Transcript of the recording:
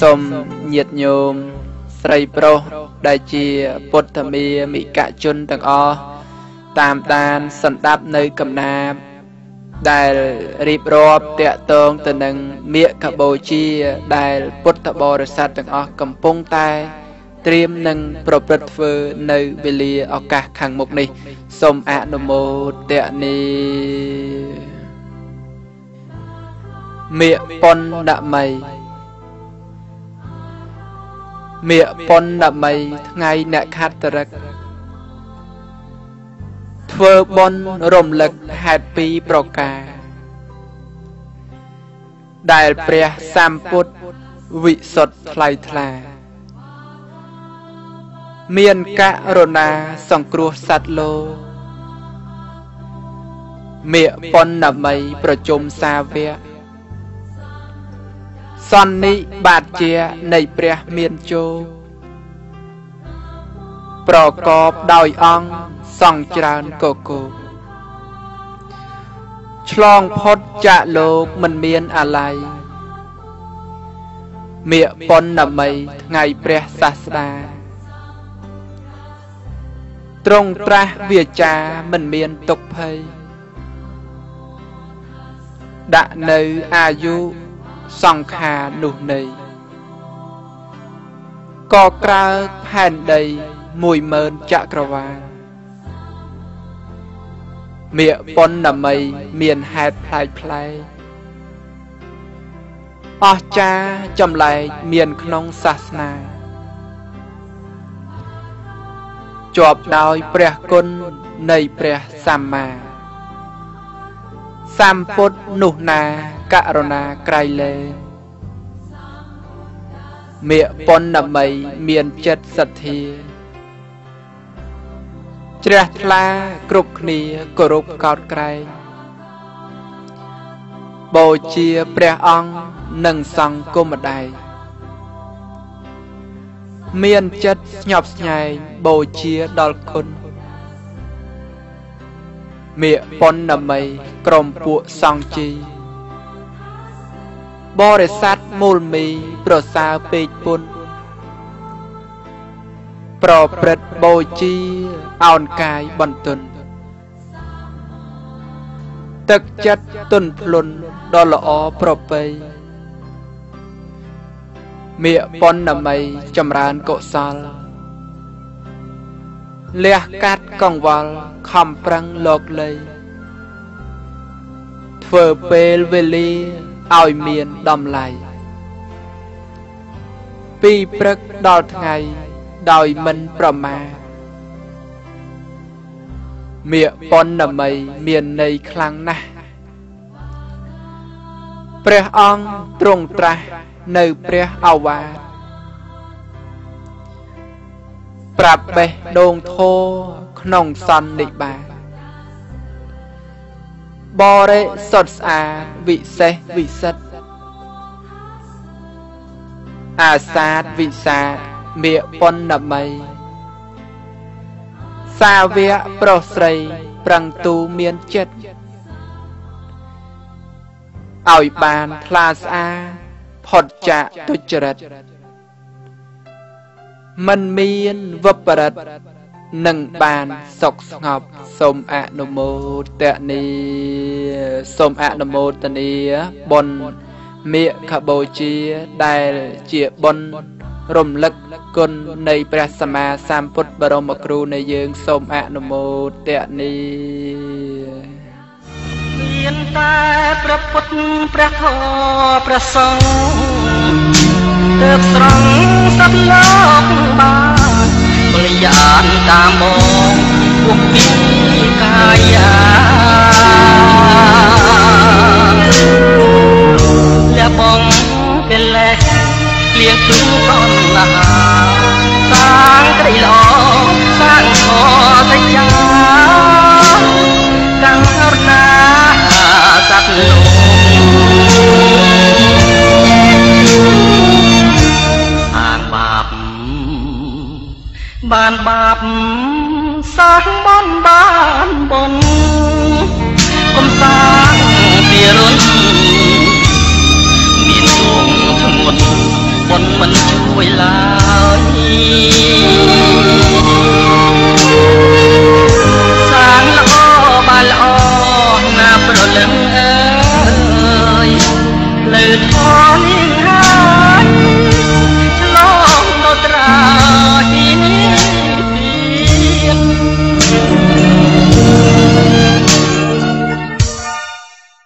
សូមញាតិញោមស្រីប្រុសដែលជាពុទ្ធមាមិកជនទាំងអស់តាមដានសន្តាប់នៅកំណាព្យដែលរៀបរាប់តាក់ទងទៅនឹងមាឃបូជាដែលពុទ្ធបរិស័ទទាំងអស់កំពុងតែត្រៀមនឹងប្រព្រឹត្តធ្វើនៅវេលាឱកាសខាងមុខនេះសូមអនុមោទនាមាឃបុណ្យមីមាឃបុណ្យមីថ្ងៃអ្នកខត្តរិកធ្វើបុណ្យរំលឹកហេតុពីរប្រការដែលព្រះសម្ពុទ្ធវិសុទ្ធថ្លៃថ្លាមានករណាសង្គ្រោះសត្វលោកមាឃបុណ្យមីប្រជុំសាវកសន្និបាតជានៃព្រះមានជោគប្រកបដោយអង្គសង្ឃច្រើនកកោឆ្លងផុតចាកលោកមិនមានអាល័យមាឃបុណ្យមីថ្ងៃព្រះសាស្តាទ្រង់ត្រាស់វាចាមិនមានទុក្ខភ័យដាក់នៅអាយុសង្ខារនោះនៃក៏ក្រើកផែនដី10000ចក្រវាលមាឃបុណ្យមីមានហេតុប្លែកប្លែកអស្ចារ្យចម្លែកមានក្នុងសាសនាជាប់ដោយព្រះគុណនៃព្រះសម្មាសម្ពុទ្ធនោះណាករណាក្រៃលែងមាឃបុណ្យមីមានចិត្តសទ្ធាជ្រះថ្លាគ្រប់គ្នាគោរពកោតក្រែងបូជាព្រះអង្គនិងសង្ឃគុំម្ដាយមានចិត្តស្ញប់ស្ញែងបូជាដល់គុណមាឃបុណ្យមីក្រុមពួកសង្ឃជីបរិស័ទមូលមីប្រសើរពេកពុនប្រព្រឹត្តបូជាអោនកាយបន្ទន់ទឹកចិត្តទុនភ្លុនដ៏ល្អប្រពៃមាឃបុណ្យមីចម្រើនកុសលលះកាត់កង្វល់ខំប្រឹងលោកលីធ្វើពេលវេលាឲ្យមានតម្លៃពីព្រឹកដល់ថ្ងៃដោយមិនប្រមាទមាឃបុណ្យមីមានន័យខ្លាំងណាស់ព្រះអង្គទ្រង់ត្រាស់នៅព្រះឱវាទប្រាប់បេះដូងធម៌ក្នុងសន្និបាតបរិសុទ្ធស្អាតវិសេសវិសិទ្ធអាសាទវិសាទមាឃបុណ្យមីសាវកប្រុសស្រីប្រឹងទូមានចិត្តឲ្យបានថ្លាស្អាតផុតចាកទុច្ចរិតមិនមានវិបរិតនឹងបានសុខស្ងប់សូមអនុមោទនាសូមអនុមោទនាបុណ្យមាឃបូជាដែលជាបុណ្យរំលឹកគុណនៃព្រះសម្មាសម្ពុទ្ធបរមគ្រូនៃយើងសូមអនុមោទនាមានតែព្រះពុទ្ធព្រះធម៌ព្រះសង្ឃទើបស្រង់សត្វលោកបានបរិយានតាមមកពុកពីកាយាលះបងកិលេសលៀងព្រឺប្រណាសាងក្តីល្អសាងធម៌សច្ចាករណាសត្វលោកអាងបាបបានបាបសាងបនបានបនគុំសាងពីរុនមានដួងធ្ងន់បន មួយឡើយសាងល្អបានល្អណាប្រលឹងអើយលើធម៌